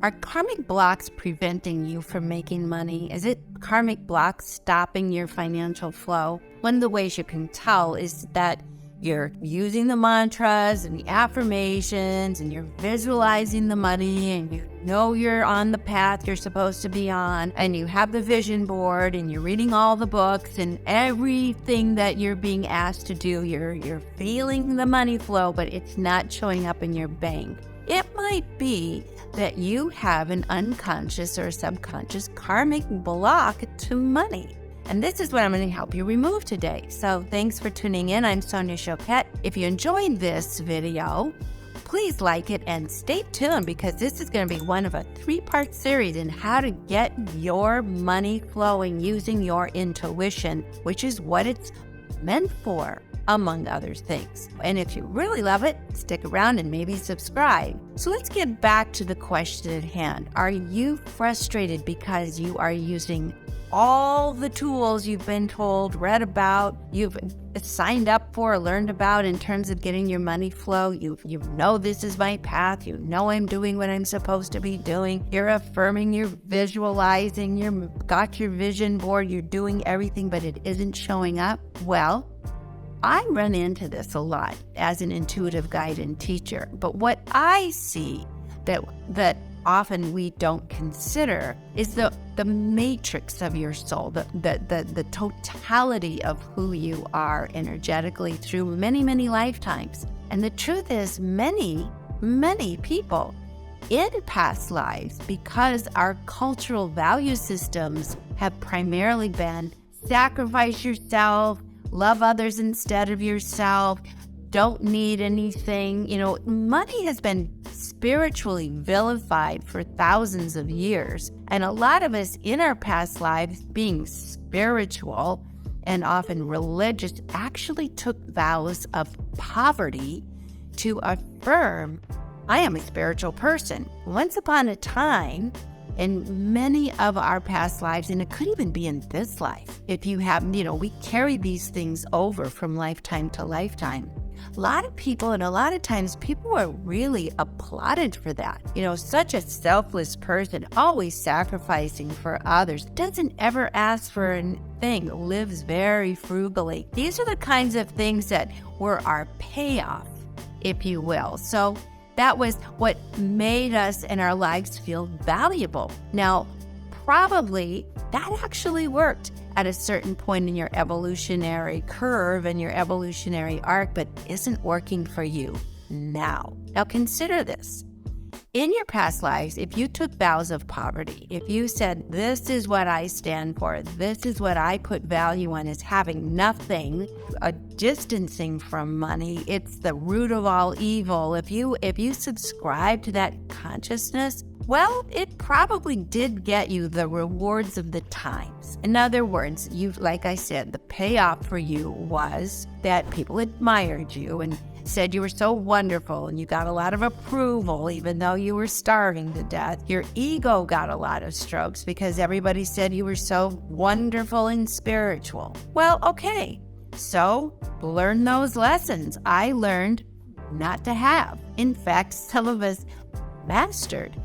Are karmic blocks preventing you from making money? Is it karmic blocks stopping your financial flow? One of the ways you can tell is that you're using the mantras and the affirmations and you're visualizing the money and you know you're on the path you're supposed to be on, and you have the vision board and you're reading all the books and everything that you're being asked to do. You're feeling the money flow, but it's not showing up in your bank. It might be that you have an unconscious or subconscious karmic block to money. And this is what I'm going to help you remove today. So thanks for tuning in. I'm Sonia Choquette. If you enjoyed this video, please like it and stay tuned, because this is going to be one of a 3-part series in how to get your money flowing using your intuition, which is what it's meant for, among other things. And if you really love it, stick around and maybe subscribe. So let's get back to the question at hand. Are you frustrated because you are using all the tools you've been told, read about, you've signed up for, learned about in terms of getting your money flow? You know this is my path. You know I'm doing what I'm supposed to be doing. You're affirming, you're visualizing, you've got your vision board, you're doing everything, but it isn't showing up. Well, I run into this a lot as an intuitive guide and teacher, but what I see that often we don't consider is the matrix of your soul, the totality of who you are energetically through many, many lifetimes. And the truth is, many people in past lives, because our cultural value systems have primarily been sacrifice yourself, love others instead of yourself, don't need anything. Money has been spiritually vilified for thousands of years. And a lot of us in our past lives, being spiritual and often religious, actually took vows of poverty to affirm, I am a spiritual person. Once upon a time, in many of our past lives, and it could even be in this life, if you have, we carry these things over from lifetime to lifetime. A lot of people, and a lot of times people are really applauded for that. Such a selfless person, always sacrificing for others, doesn't ever ask for anything, lives very frugally. These are the kinds of things that were our payoff, if you will. So that was what made us and our lives feel valuable. Now, probably that actually worked at a certain point in your evolutionary curve and your evolutionary arc, but isn't working for you now. Now consider this. In your past lives, if you took vows of poverty, if you said, this is what I stand for, this is what I put value on, is having nothing, a distancing from money, it's the root of all evil. If you subscribe to that consciousness, well, it probably did get you the rewards of the times. In other words, like I said, the payoff for you was that people admired you and said you were so wonderful, and you got a lot of approval even though you were starving to death. Your ego got a lot of strokes because everybody said you were so wonderful and spiritual. Well, okay, so learn those lessons. I learned not to have. In fact, some of us mastered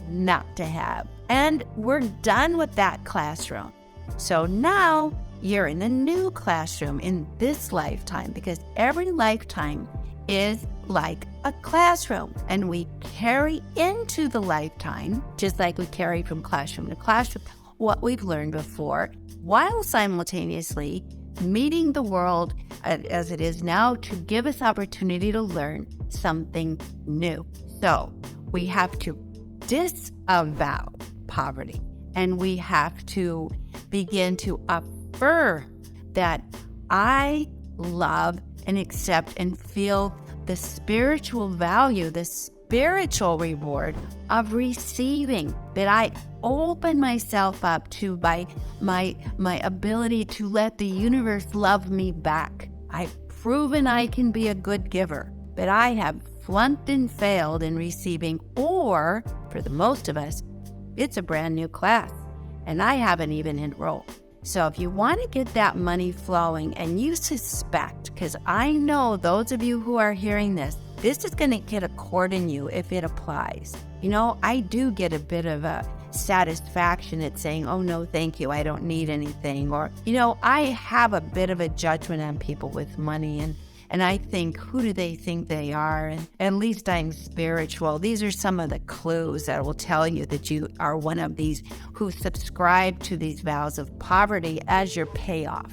not to have. And we're done with that classroom. So now you're in a new classroom in this lifetime, because every lifetime is like a classroom, and we carry into the lifetime, just like we carry from classroom to classroom, what we've learned before, while simultaneously meeting the world as it is now to give us opportunity to learn something new. So we have to disavow poverty, and we have to begin to affirm that I love and accept and feel the spiritual value, the spiritual reward of receiving, that I open myself up to by my ability to let the universe love me back. I've proven I can be a good giver, but I have flunked and failed in receiving, or for the most of us, it's a brand new class and I haven't even enrolled. So if you want to get that money flowing, and you suspect, because I know those of you who are hearing this is going to get a chord in you if it applies. I do get a bit of a satisfaction at saying, oh, no, thank you, I don't need anything. Or, I have a bit of a judgment on people with money, and I think, who do they think they are? And at least I'm spiritual. These are some of the clues that will tell you that you are one of these who subscribe to these vows of poverty as your payoff,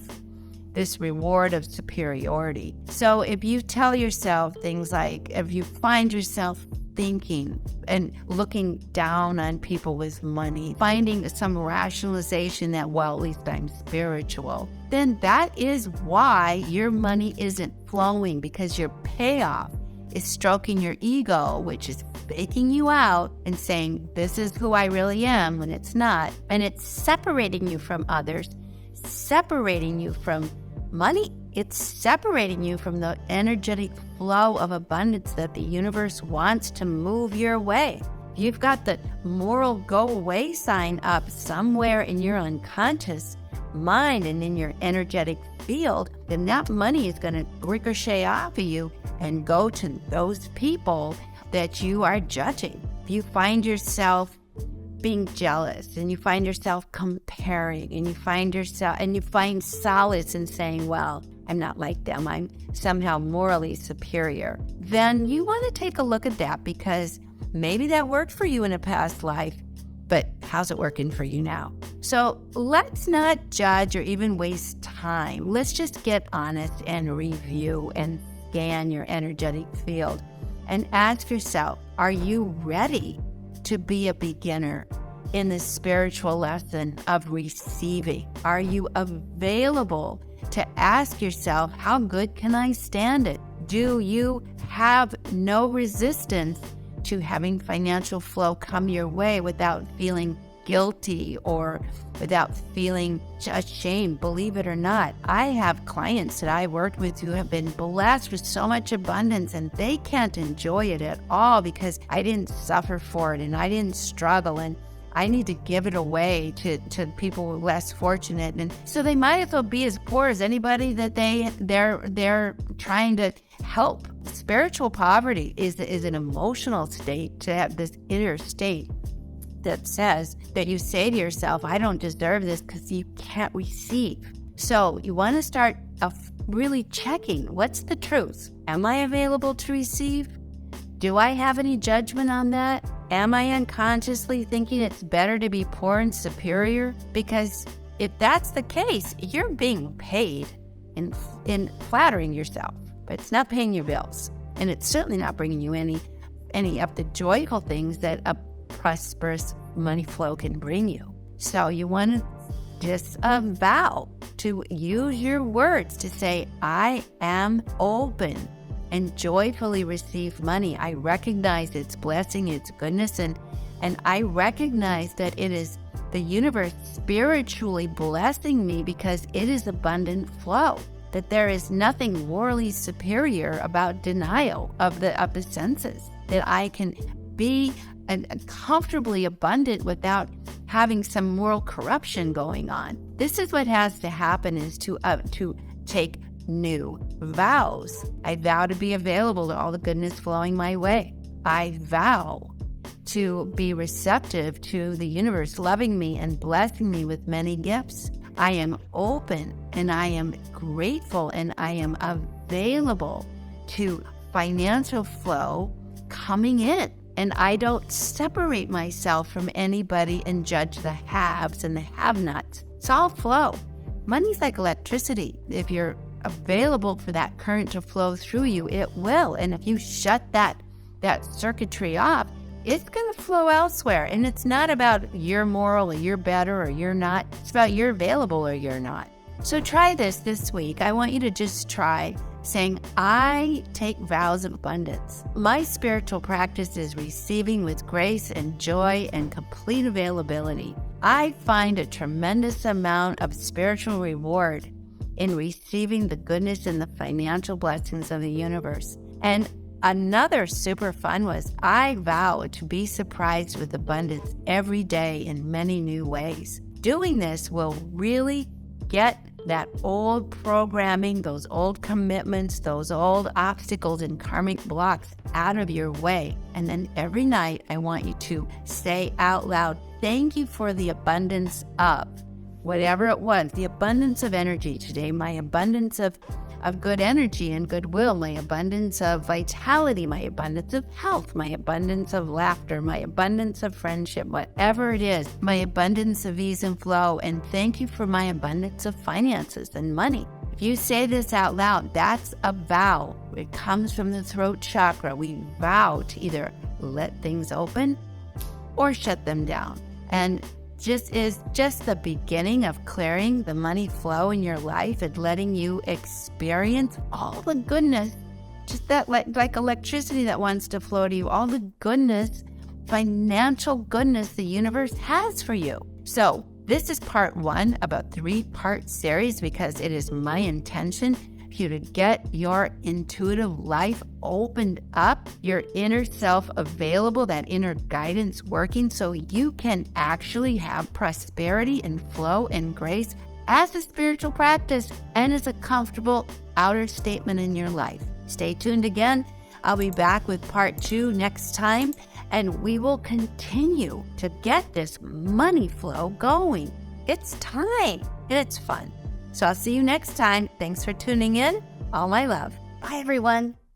this reward of superiority. So if you tell yourself things like, if you find yourself thinking and looking down on people with money, finding some rationalization that, well, at least I'm spiritual, then that is why your money isn't flowing, because your payoff is stroking your ego, which is faking you out and saying, this is who I really am, when it's not. And it's separating you from others, separating you from money. It's separating you from the energetic flow of abundance that the universe wants to move your way. You've got the moral go away sign up somewhere in your unconscious mind and in your energetic field, then that money is going to ricochet off of you and go to those people that you are judging. If you find yourself being jealous and you find yourself comparing and you find solace in saying, well, I'm not like them, I'm somehow morally superior, then you want to take a look at that, because maybe that worked for you in a past life, but how's it working for you now? So let's not judge or even waste time. Let's just get honest and review and scan your energetic field and ask yourself, are you ready to be a beginner in the spiritual lesson of receiving? Are you available to ask yourself, how good can I stand it? Do you have no resistance to having financial flow come your way without feeling guilty or without feeling ashamed? Believe it or not, I have clients that I worked with who have been blessed with so much abundance, and they can't enjoy it at all because I didn't suffer for it and I didn't struggle, and I need to give it away to people less fortunate. And so they might as well be as poor as anybody that they're trying to help. Spiritual poverty is an emotional state, to have this inner state that says that you say to yourself, I don't deserve this, because you can't receive. So you want to start really checking, what's the truth? Am I available to receive? Do I have any judgment on that? Am I unconsciously thinking it's better to be poor and superior? Because if that's the case, you're being paid in flattering yourself, but it's not paying your bills. And it's certainly not bringing you any of the joyful things that a prosperous money flow can bring you. So you want to disavow, to use your words to say, I am open and joyfully receive money. I recognize its blessing, its goodness, and I recognize that it is the universe spiritually blessing me because it is abundant flow, that there is nothing morally superior about denial of the senses, that I can be comfortably abundant without having some moral corruption going on. This is what has to happen, is to take new vows. I vow to be available to all the goodness flowing my way. I vow to be receptive to the universe loving me and blessing me with many gifts. I am open and I am grateful and I am available to financial flow coming in. And I don't separate myself from anybody and judge the haves and the have-nots. It's all flow. Money's like electricity. If you're available for that current to flow through you, it will. And if you shut that circuitry off, it's going to flow elsewhere. And it's not about you're moral or you're better or you're not. It's about you're available or you're not. So try this week. I want you to just try saying, I take vows of abundance. My spiritual practice is receiving with grace and joy and complete availability. I find a tremendous amount of spiritual reward in receiving the goodness and the financial blessings of the universe. And another super fun was, I vow to be surprised with abundance every day in many new ways. Doing this will really get that old programming, those old commitments, those old obstacles and karmic blocks out of your way. And then every night, I want you to say out loud, thank you for the abundance of whatever it was, the abundance of energy today, my abundance of good energy and goodwill, my abundance of vitality, my abundance of health, my abundance of laughter, my abundance of friendship, whatever it is, my abundance of ease and flow, and thank you for my abundance of finances and money. If you say this out loud, that's a vow. It comes from the throat chakra. We vow to either let things open or shut them down. And is just the beginning of clearing the money flow in your life and letting you experience all the goodness, just that like electricity that wants to flow to you, all the goodness, financial goodness the universe has for you. So this is part 1 of a 3-part series because it is my intention for you to get your intuitive life opened up, your inner self available, that inner guidance working so you can actually have prosperity and flow and grace as a spiritual practice and as a comfortable outer statement in your life. Stay tuned again. I'll be back with part 2 next time, and we will continue to get this money flow going. It's time, and it's fun. So I'll see you next time. Thanks for tuning in. All my love. Bye, everyone.